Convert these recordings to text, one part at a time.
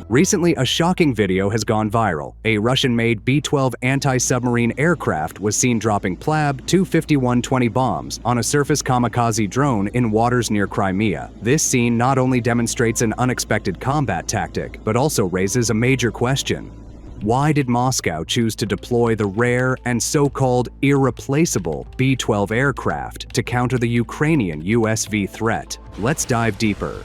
Recently, a shocking video has gone viral. A Russian-made B-12 anti-submarine aircraft was seen dropping PLAB 25120 bombs on a surface kamikaze drone in waters near Crimea. This scene not only demonstrates an unexpected combat tactic, but also raises a major question. Why did Moscow choose to deploy the rare and so-called irreplaceable B-12 aircraft to counter the Ukrainian USV threat? Let's dive deeper.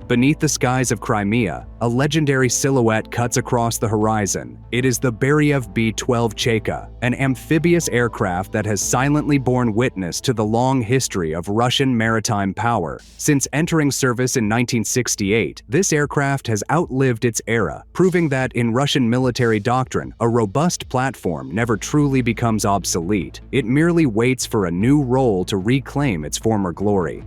Beneath the skies of Crimea, a legendary silhouette cuts across the horizon. It is the Beriev B-12 Cheka, an amphibious aircraft that has silently borne witness to the long history of Russian maritime power. Since entering service in 1968, this aircraft has outlived its era, proving that in Russian military doctrine, a robust platform never truly becomes obsolete. It merely waits for a new role to reclaim its former glory.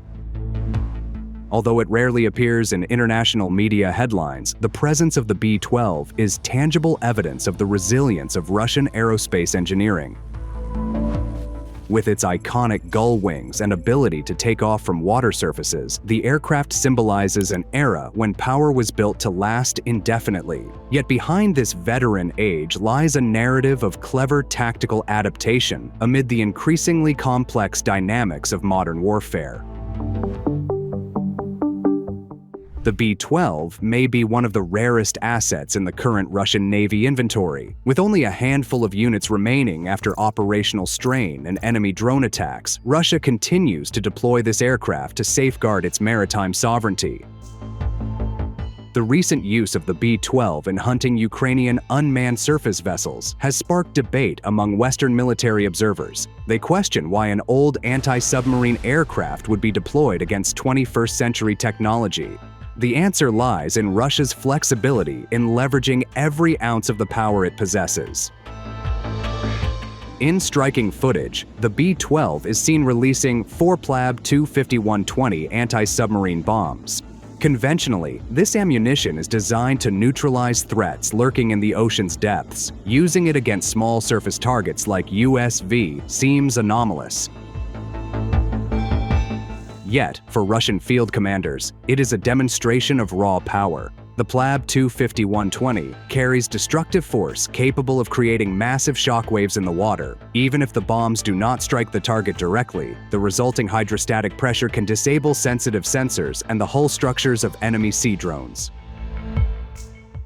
Although it rarely appears in international media headlines, the presence of the B-12 is tangible evidence of the resilience of Russian aerospace engineering. With its iconic gull wings and ability to take off from water surfaces, the aircraft symbolizes an era when power was built to last indefinitely. Yet behind this veteran age lies a narrative of clever tactical adaptation amid the increasingly complex dynamics of modern warfare. The B-12 may be one of the rarest assets in the current Russian Navy inventory. With only a handful of units remaining after operational strain and enemy drone attacks, Russia continues to deploy this aircraft to safeguard its maritime sovereignty. The recent use of the B-12 in hunting Ukrainian unmanned surface vessels has sparked debate among Western military observers. They question why an old anti-submarine aircraft would be deployed against 21st century technology. The answer lies in Russia's flexibility in leveraging every ounce of the power it possesses. In striking footage, the B-12 is seen releasing 4 PLAB 25120 anti-submarine bombs. Conventionally, this ammunition is designed to neutralize threats lurking in the ocean's depths. Using it against small surface targets like USV seems anomalous. Yet, for Russian field commanders, it is a demonstration of raw power. The PLAB 25120 carries destructive force capable of creating massive shockwaves in the water. Even if the bombs do not strike the target directly, the resulting hydrostatic pressure can disable sensitive sensors and the hull structures of enemy sea drones.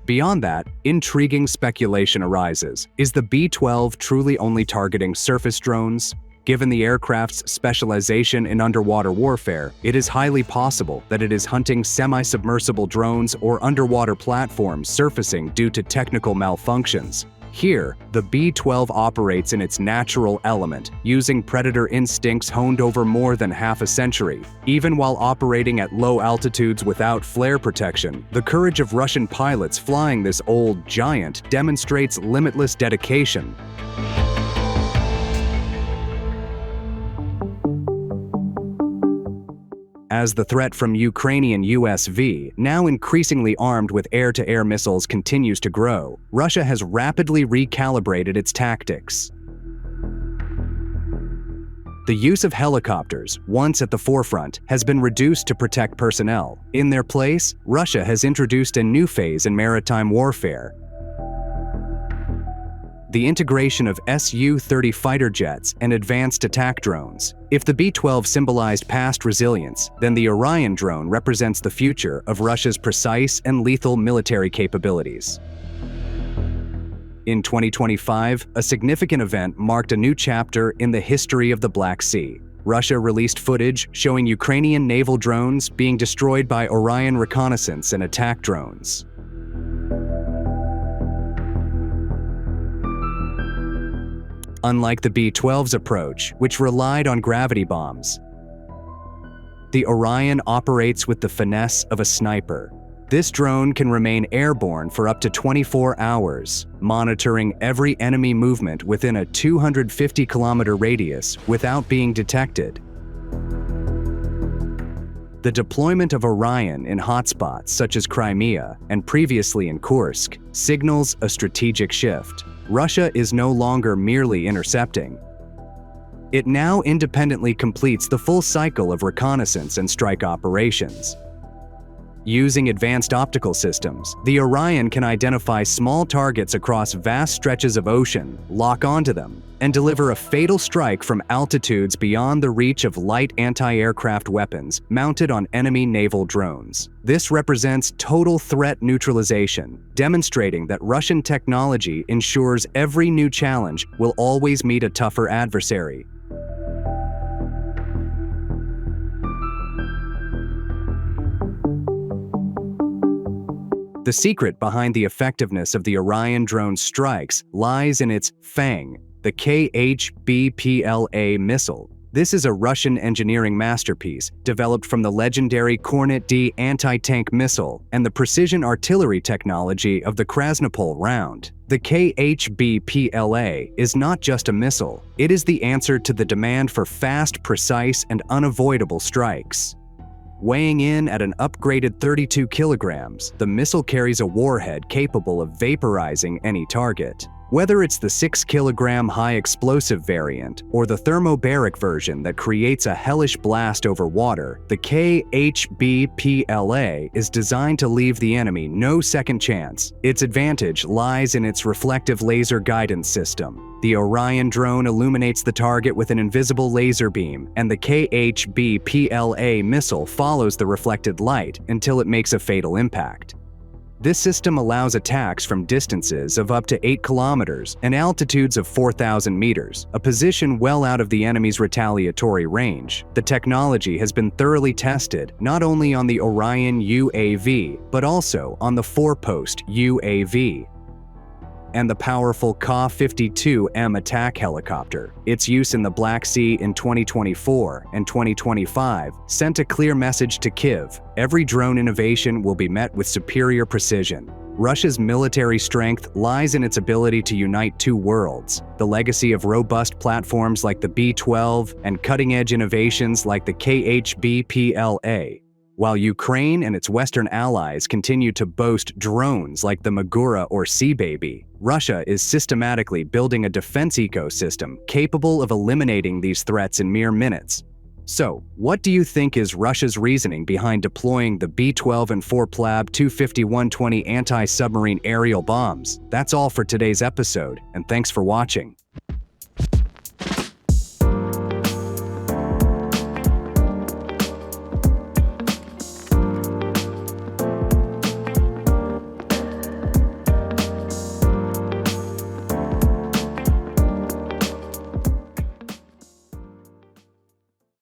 Beyond that, intriguing speculation arises. Is the B-12 truly only targeting surface drones? Given the aircraft's specialization in underwater warfare, it is highly possible that it is hunting semi-submersible drones or underwater platforms surfacing due to technical malfunctions. Here, the B-12 operates in its natural element, using predator instincts honed over more than half a century. Even while operating at low altitudes without flare protection, the courage of Russian pilots flying this old giant demonstrates limitless dedication. As the threat from Ukrainian USV, now increasingly armed with air-to-air missiles, continues to grow, Russia has rapidly recalibrated its tactics. The use of helicopters, once at the forefront, has been reduced to protect personnel. In their place, Russia has introduced a new phase in maritime warfare: the integration of Su-30 fighter jets and advanced attack drones. If the B-12 symbolized past resilience, then the Orion drone represents the future of Russia's precise and lethal military capabilities. In 2025, a significant event marked a new chapter in the history of the Black Sea. Russia released footage showing Ukrainian naval drones being destroyed by Orion reconnaissance and attack drones. Unlike the B-12's approach, which relied on gravity bombs, the Orion operates with the finesse of a sniper. This drone can remain airborne for up to 24 hours, monitoring every enemy movement within a 250-kilometer radius without being detected. The deployment of Orion in hotspots such as Crimea and previously in Kursk signals a strategic shift. Russia is no longer merely intercepting. It now independently completes the full cycle of reconnaissance and strike operations. Using advanced optical systems, the Orion can identify small targets across vast stretches of ocean, lock onto them, and deliver a fatal strike from altitudes beyond the reach of light anti-aircraft weapons mounted on enemy naval drones. This represents total threat neutralization, demonstrating that Russian technology ensures every new challenge will always meet a tougher adversary. The secret behind the effectiveness of the Orion drone strikes lies in its FANG, the Kh-BPLA missile. This is a Russian engineering masterpiece developed from the legendary Kornet-D anti-tank missile and the precision artillery technology of the Krasnopol round. The Kh-BPLA is not just a missile, it is the answer to the demand for fast, precise, and unavoidable strikes. Weighing in at an upgraded 32 kilograms, the missile carries a warhead capable of vaporizing any target. Whether it's the 6-kilogram high-explosive variant or the thermobaric version that creates a hellish blast over water, the Kh-BPLA is designed to leave the enemy no second chance. Its advantage lies in its reflective laser guidance system. The Orion drone illuminates the target with an invisible laser beam, and the Kh-BPLA missile follows the reflected light until it makes a fatal impact. This system allows attacks from distances of up to 8 kilometers and altitudes of 4,000 meters, a position well out of the enemy's retaliatory range. The technology has been thoroughly tested not only on the Orion UAV, but also on the 4-post UAV and the powerful Kh-52M attack helicopter. Its use in the Black Sea in 2024 and 2025 sent a clear message to Kyiv: every drone innovation will be met with superior precision. Russia's military strength lies in its ability to unite two worlds: the legacy of robust platforms like the Be-12 and cutting-edge innovations like the Kh-BPLA. While Ukraine and its Western allies continue to boast drones like the Magura or Sea Baby, Russia is systematically building a defense ecosystem capable of eliminating these threats in mere minutes. So, what do you think is Russia's reasoning behind deploying the B-12 and 4PLAB 250-120 anti-submarine aerial bombs? That's all for today's episode, and thanks for watching.